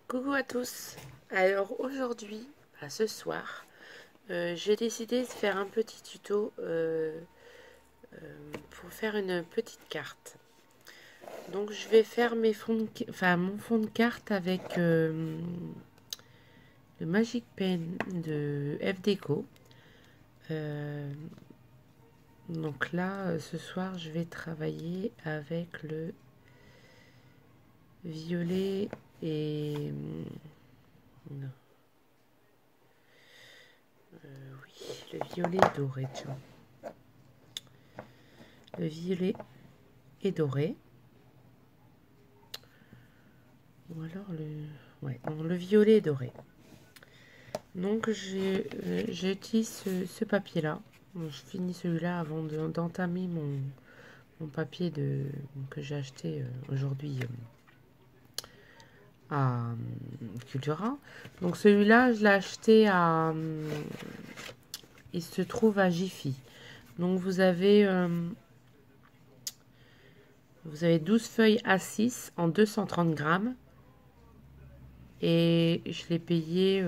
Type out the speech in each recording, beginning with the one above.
Coucou à tous. Alors aujourd'hui, ce soir, j'ai décidé de faire un petit tuto pour faire une petite carte. Donc je vais faire mon fond de carte avec le Magic Pen de FDeco. Donc là, ce soir, je vais travailler avec le violet et non, oui, le violet doré, tiens. Le violet et doré. Ou alors le violet et doré. Donc j'utilise ce papier-là. Bon, je finis celui-là avant d'entamer mon papier que j'ai acheté aujourd'hui à Cultura. Donc celui-là, je l'ai acheté il se trouve à Jiffy. Donc vous avez 12 feuilles A6 en 230 grammes. Et je l'ai payé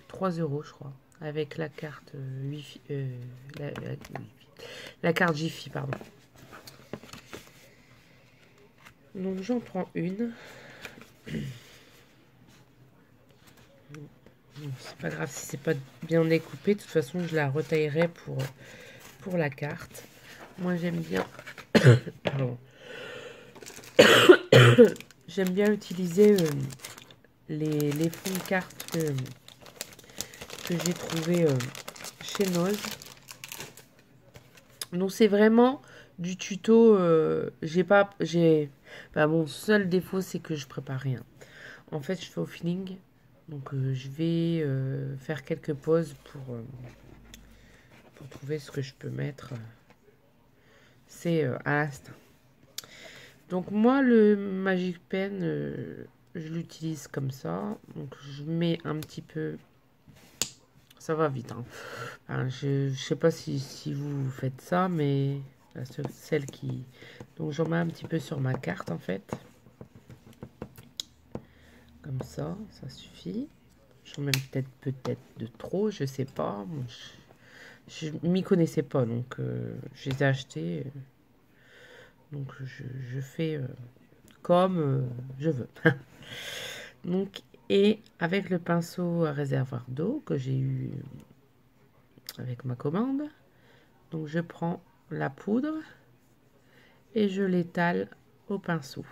3 euros, je crois, avec la carte Wi-Fi, la carte Jiffy, pardon. Donc j'en prends une. C'est pas grave si c'est pas bien découpé. De toute façon, je la retaillerai pour la carte. Moi, j'aime bien. Pardon. J'aime bien utiliser les fonds de carte que j'ai trouvé chez Noz. Donc c'est vraiment du tuto. Mon seul défaut, c'est que je prépare rien. En fait, je fais au feeling. Donc je vais faire quelques pauses pour trouver ce que je peux mettre. C'est à l'instant. Donc moi, le Magic Pen, je l'utilise comme ça. Donc je mets un petit peu. Ça va vite. Hein. Enfin, je sais pas si vous faites ça, mais celle qui. Donc j'en mets un petit peu sur ma carte en fait. Comme ça suffit. J'en mets peut-être de trop, je sais pas. Bon, je m'y connaissais pas, donc je les ai achetés. Donc je fais comme je veux. Donc, et avec le pinceau à réservoir d'eau que j'ai eu avec ma commande, donc je prends la poudre et je l'étale au pinceau.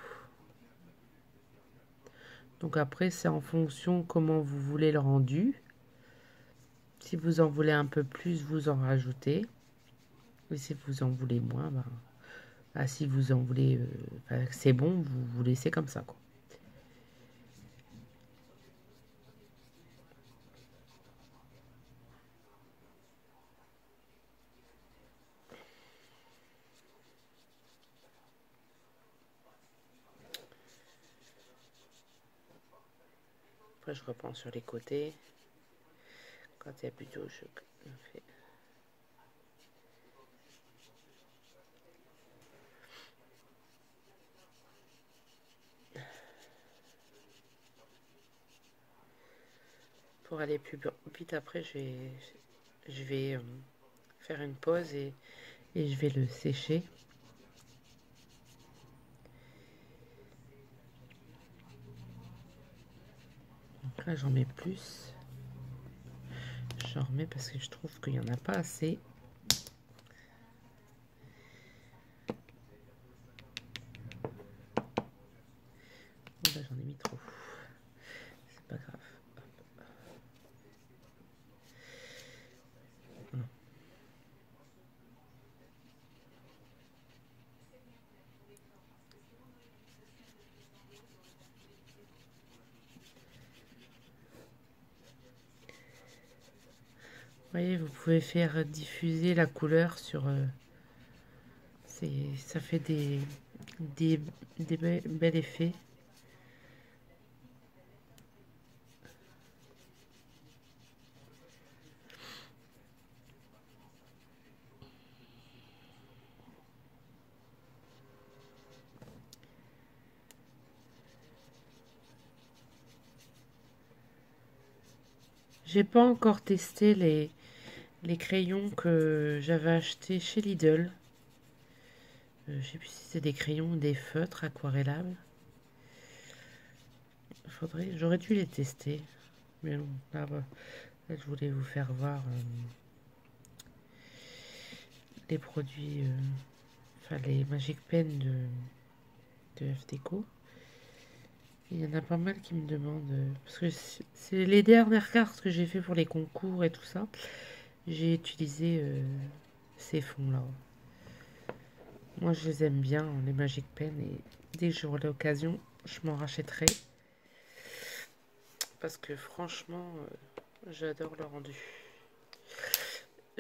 Donc après, c'est en fonction comment vous voulez le rendu. Si vous en voulez un peu plus, vous en rajoutez. Et si vous en voulez moins, si vous en voulez, c'est bon, vous laissez comme ça, quoi. Après, je reprends sur les côtés. Quand il y a plus d'eau, je fais. Pour aller plus vite, après, je vais faire une pause et je vais le sécher. Donc là, j'en mets plus. J'en remets parce que je trouve qu'il n'y en a pas assez. Là, j'en ai mis trop. C'est pas grave. Non. Vous voyez, vous pouvez faire diffuser la couleur sur... ça fait des bel effets. J'ai pas encore testé les crayons que j'avais achetés chez Lidl. Je sais plus si c'est des crayons ou des feutres aquarellables. J'aurais dû les tester. Mais bon, là, je voulais vous faire voir les produits, enfin les Magic Pen de FDeco. Il y en a pas mal qui me demandent, parce que c'est les dernières cartes que j'ai fait pour les concours et tout ça. J'ai utilisé ces fonds-là. Moi, je les aime bien, les Magic Pen, et dès que j'aurai l'occasion, je m'en rachèterai. Parce que franchement, j'adore le rendu.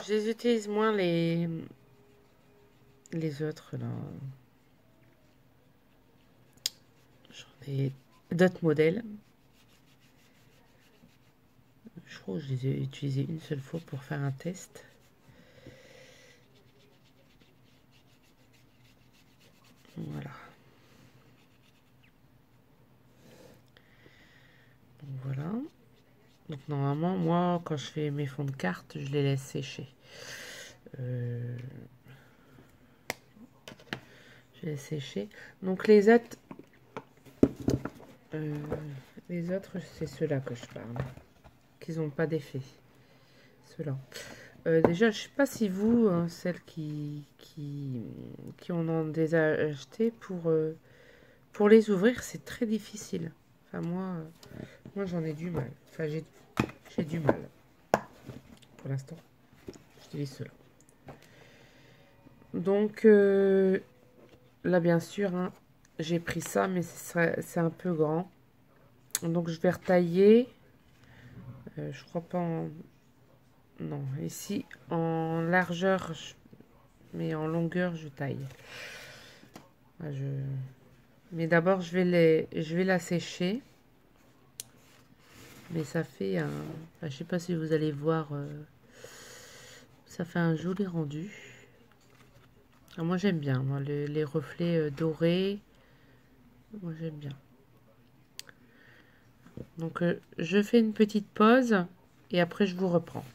Je les utilise moins les autres, là. J'en ai d'autres modèles. Je crois que je les ai utilisés une seule fois pour faire un test. Voilà. Donc voilà. Donc normalement, moi, quand je fais mes fonds de carte, je les laisse sécher. Je les laisse sécher. Donc les autres, c'est ceux-là que je parle. Qu'ils n'ont pas d'effet. Ceux-là. Déjà, je sais pas si vous, hein, celles qui en ont déjà acheté, pour les ouvrir, c'est très difficile. Enfin, moi j'en ai du mal. Enfin, j'ai du mal. Pour l'instant, j'utilise cela. Donc, là, bien sûr, hein, j'ai pris ça, mais c'est un peu grand. Donc, je vais retailler. Je crois pas en... Non, ici, en largeur, mais en longueur, je taille. Mais d'abord, je vais la sécher. Mais ça fait un... Enfin, je sais pas si vous allez voir... ça fait un joli rendu. Ah, moi, j'aime bien. Moi, les reflets dorés. Moi, j'aime bien. Donc, je fais une petite pause. Et après, je vous reprends.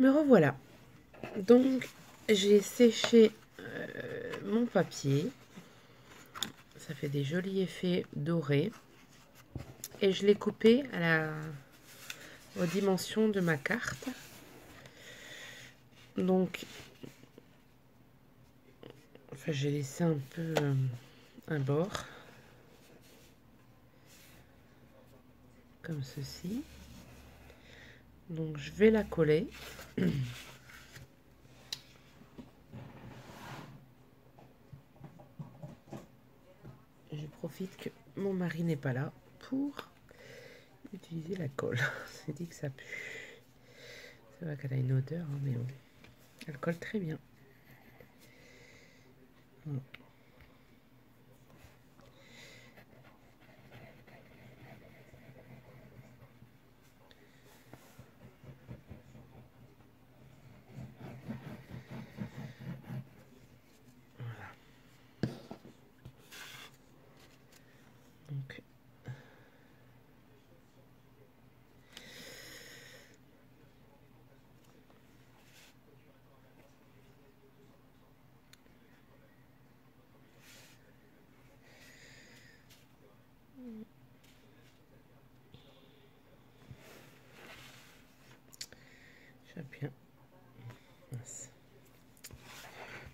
Me revoilà. Donc, j'ai séché mon papier. Ça fait des jolis effets dorés. Et je l'ai coupé aux dimensions de ma carte. Donc, enfin, j'ai laissé un peu un bord. Comme ceci. Donc, je vais la coller. Je profite que mon mari n'est pas là pour utiliser la colle. C'est dit que ça pue. C'est vrai qu'elle a une odeur, hein, mais bon. Elle colle très bien. Voilà. Donc, j'ai bien. Mince.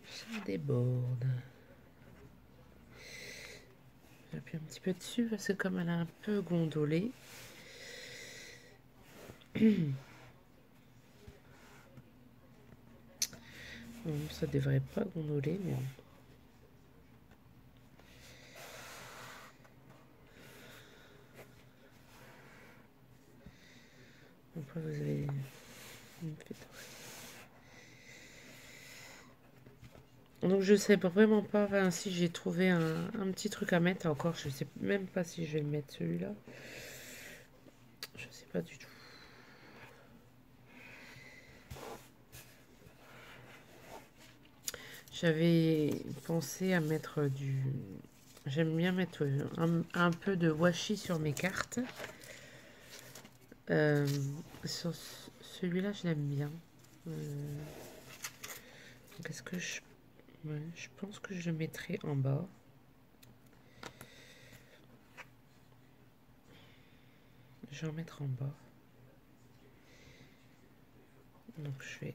Ça déborde. J'appuie un petit peu dessus parce que comme elle a un peu gondolé. Bon, ça devrait pas gondoler, mais... Après, vous avez... Donc je sais vraiment pas, enfin, si j'ai trouvé un petit truc à mettre encore, je sais même pas si je vais le mettre celui-là. Je sais pas du tout. J'avais pensé à mettre J'aime bien mettre un peu de washi sur mes cartes. Sur celui-là, je l'aime bien. Qu'est-ce que je... Ouais, je pense que je le mettrai en bas. Je vais en mettre en bas. Donc je vais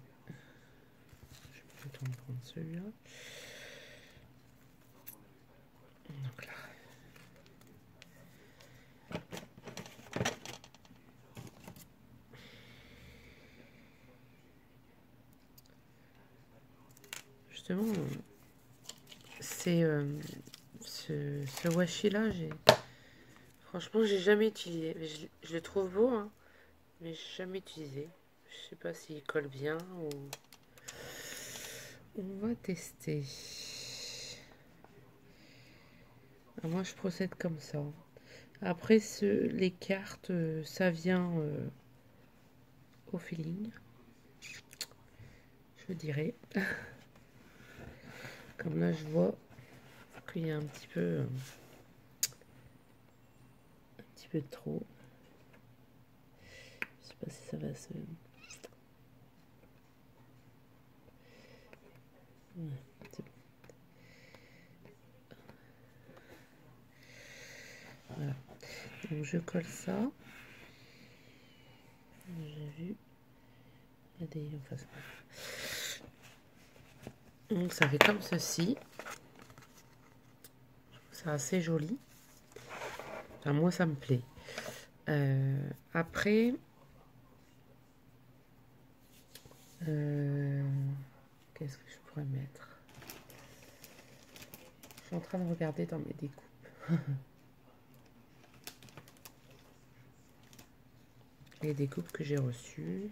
plutôt prendre celui-là. Donc là. Justement, c'est ce washi là, franchement, j'ai jamais utilisé. Je le trouve beau, hein, mais j'ai jamais utilisé. Je sais pas s'il colle bien ou... On va tester. Alors moi, je procède comme ça. Après, les cartes, ça vient au feeling, je dirais. Comme là, je vois qu'il y a un petit peu de trop. Je sais pas si ça va se... Ouais, voilà. Donc je colle ça. J'ai vu. Il y a des... Enfin, donc ça fait comme ceci. C'est assez joli. Enfin, moi, ça me plaît. Après... qu'est-ce que je pourrais mettre? Je suis en train de regarder dans mes découpes. Les découpes que j'ai reçues.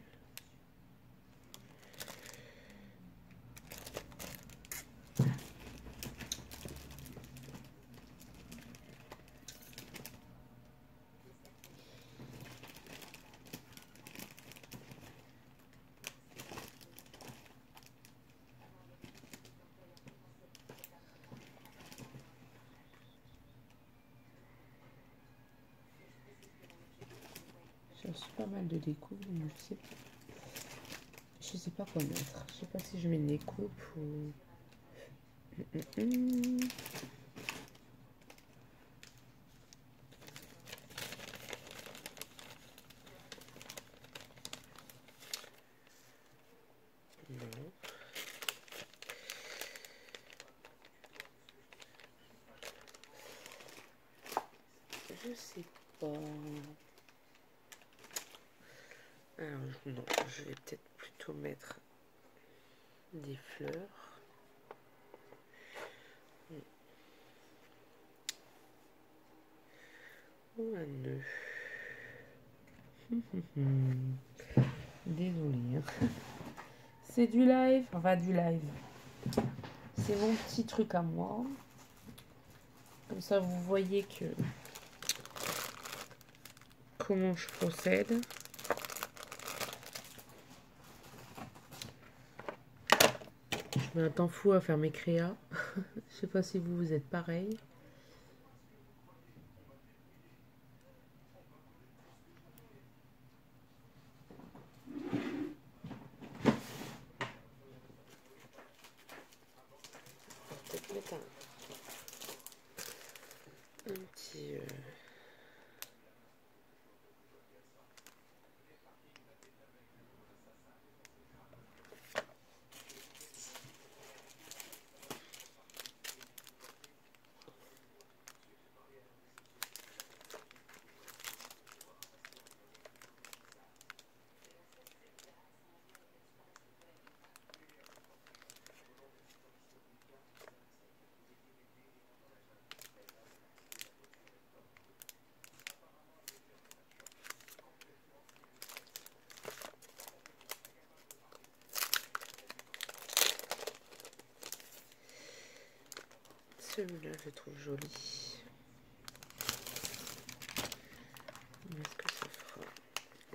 J'ai reçu pas mal de découpes, donc je sais pas quoi mettre. Je sais pas si je mets une découpe ou... Non. Je sais pas. Alors, non, je vais peut-être plutôt mettre des fleurs. Ou un nœud. Désolée. Hein. C'est du live. Enfin, du live. C'est mon petit truc à moi. Comme ça, vous voyez que... Comment je procède. Je mets un temps fou à faire mes créas. Je sais pas si vous êtes pareil. Peut-être mettre un petit... Celui-là, je le trouve joli. Est-ce que ça fera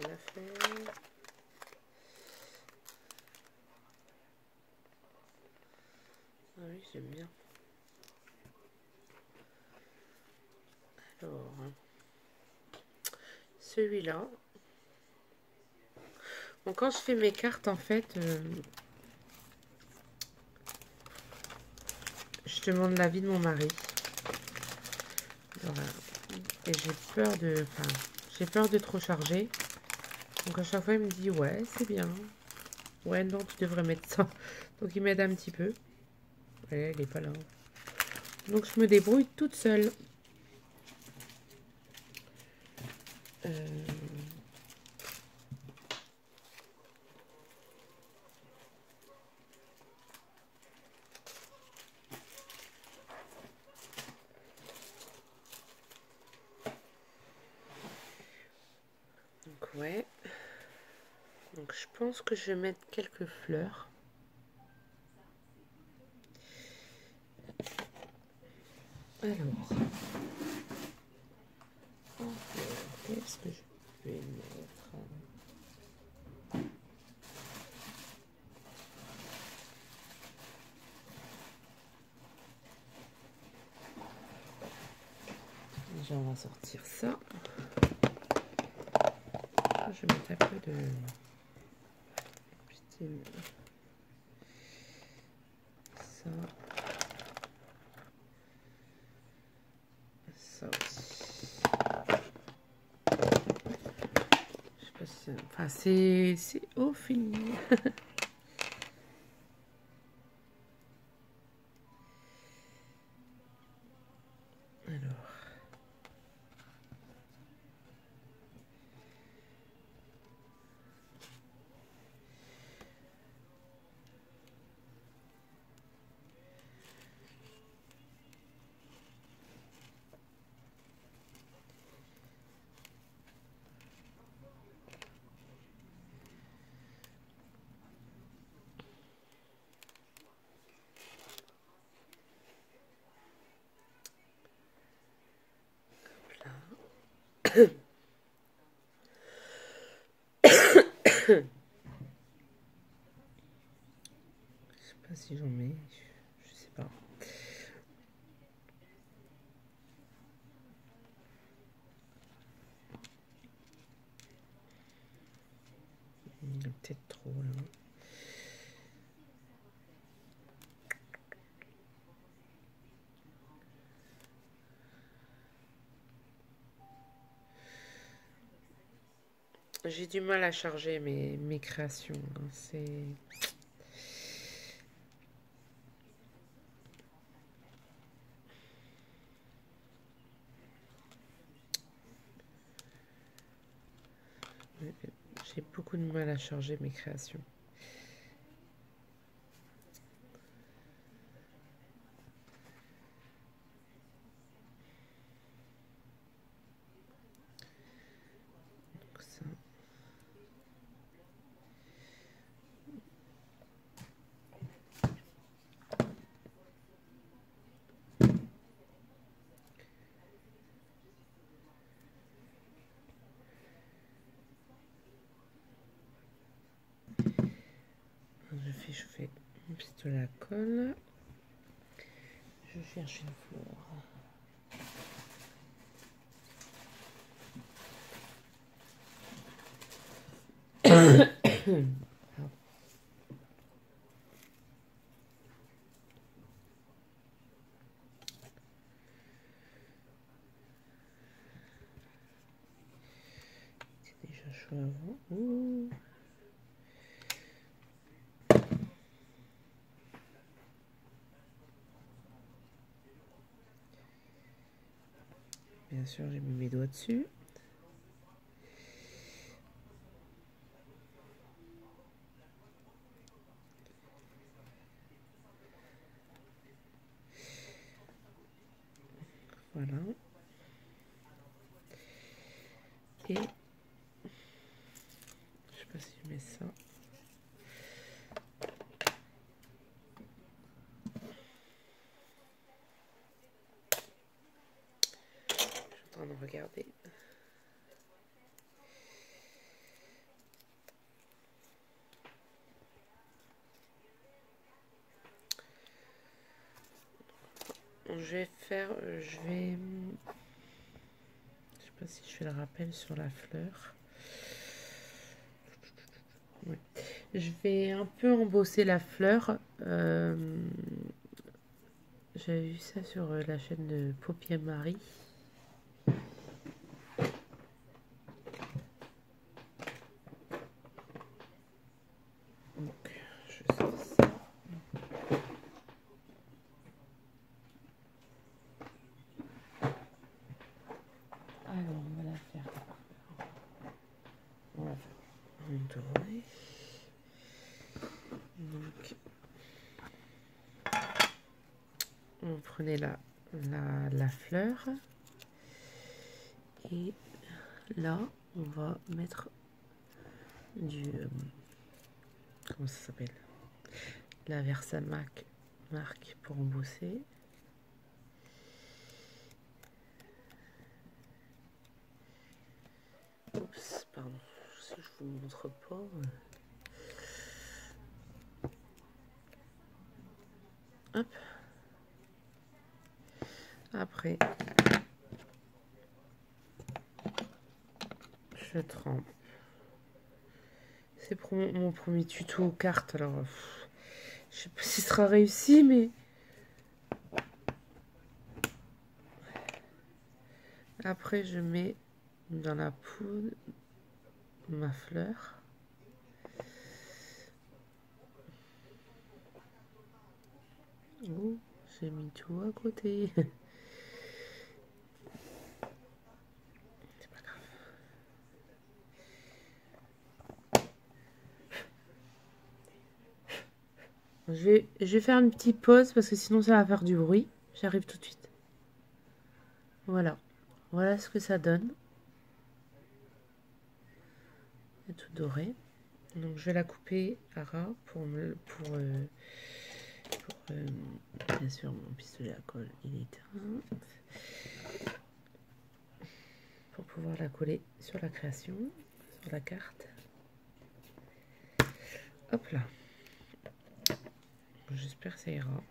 l'affaire? Ah oui, j'aime bien. Alors, celui-là. Bon, quand je fais mes cartes, en fait, je demande l'avis de mon mari. Voilà. Et j'ai peur de... Enfin, j'ai peur de trop charger. Donc à chaque fois, il me dit, ouais, c'est bien. Ouais, non, tu devrais mettre ça. Donc il m'aide un petit peu. Ouais, il est pas là. Donc je me débrouille toute seule. Donc ouais. Donc je pense que je vais mettre quelques fleurs. Alors, qu'est-ce que je vais mettre? Déjà, on va sortir ça. Je vais mettre un peu de... Ça. Ça aussi. Je sais pas si... Enfin, c'est au fini. Alors... Je sais pas si j'en mets, je sais pas. Il y a peut-être trop là. J'ai du mal à charger mes créations. Hein. C'est... J'ai beaucoup de mal à charger mes créations. Donc ça. Je fais chauffer mon pistolet à colle. Je cherche une fleur. C'est déjà chaud avant. Ouh. Bien sûr, j'ai mis mes doigts dessus. Voilà. Et je sais pas si je mets ça. Je suis en train de regarder. Je vais faire, sais pas si je fais le rappel sur la fleur. Ouais. Je vais un peu embosser la fleur. J'avais vu ça sur la chaîne de Poppy et Marie. Donc, je fais ça. Alors, on va la faire. On va faire un doré. Donc, on prenait la fleur. Et là, on va mettre du... comment ça s'appelle? La Versamac marque pour embosser. Oups, pardon, si je vous montre pas. Hop. Après, je trempe. C'est pour mon premier tuto aux cartes, alors je sais pas si ce sera réussi, mais après je mets dans la poudre ma fleur. Oh, j'ai mis tout à côté. C'est pas grave. Je vais faire une petite pause parce que sinon ça va faire du bruit. J'arrive tout de suite. Voilà. Voilà ce que ça donne. C'est tout doré. Donc je vais la couper à ras bien sûr mon pistolet à colle il est éteint. Pour pouvoir la coller sur la création, sur la carte. Hop là. J'espère que ça ira.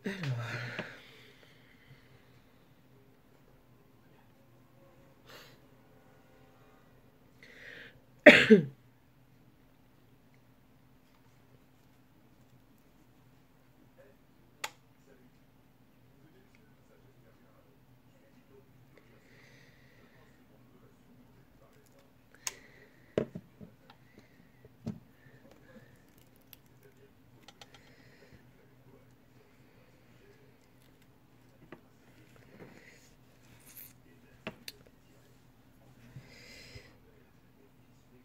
Alors.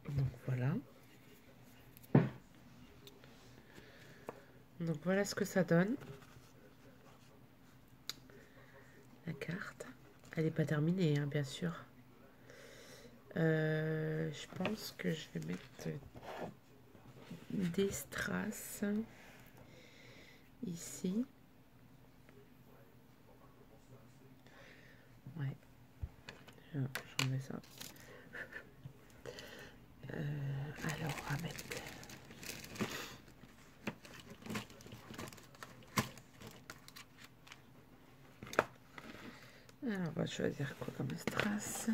Donc voilà. Donc voilà ce que ça donne. La carte. Elle n'est pas terminée, hein, bien sûr. Je pense que je vais mettre des strass ici. Ouais. J'en mets ça. Alors, à mettre. Alors, on va choisir quoi comme strass.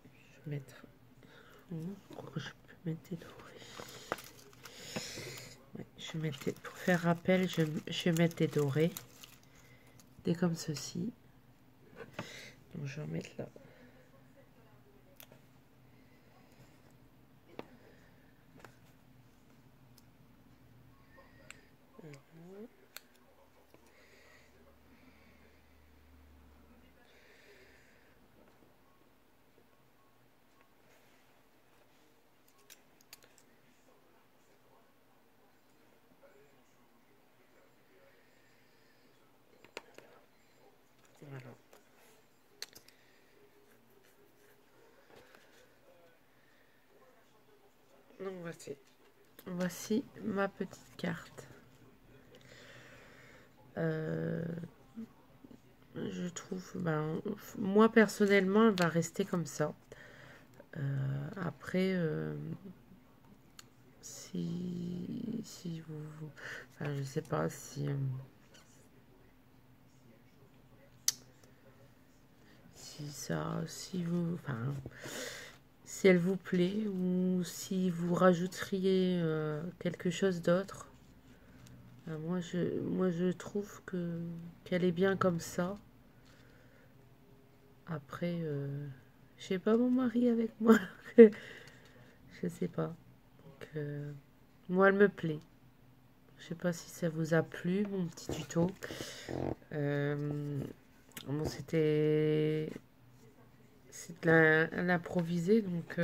Je vais mettre. Je peux mettre des dorés. Ouais, je vais mettre pour faire rappel, je vais mettre des dorés. Des comme ceci. Donc je vais en mettre là. Voilà. Donc voici. Voici ma petite carte. Je trouve, ben, moi personnellement, elle va rester comme ça. Après, si vous, enfin, je sais pas si vous, enfin, si elle vous plaît ou si vous rajouteriez quelque chose d'autre. Moi, je trouve qu'elle est bien comme ça. Après, j'ai pas mon mari avec moi. Je sais pas. Donc, moi, elle me plaît. Je sais pas si ça vous a plu, mon petit tuto. Bon, c'est de l'improvisé, donc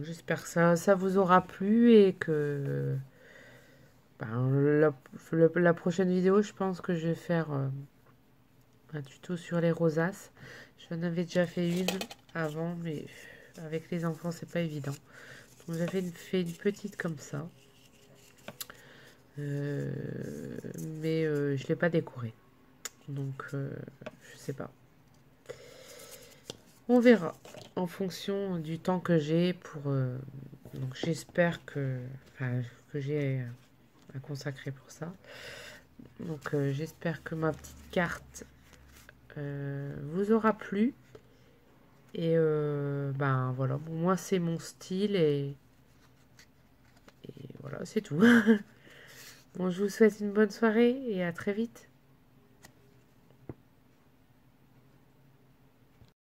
j'espère que ça vous aura plu et que ben, la prochaine vidéo, je pense que je vais faire un tuto sur les rosaces. J'en avais déjà fait une avant, mais avec les enfants, c'est pas évident. Donc j'avais fait une petite comme ça. Euh, mais je l'ai pas décorée. Donc je sais pas. On verra en fonction du temps que j'ai pour. Donc j'espère que j'ai à consacrer pour ça. Donc j'espère que ma petite carte vous aura plu. Et ben voilà, bon, moi c'est mon style et voilà, c'est tout. Bon, je vous souhaite une bonne soirée et à très vite.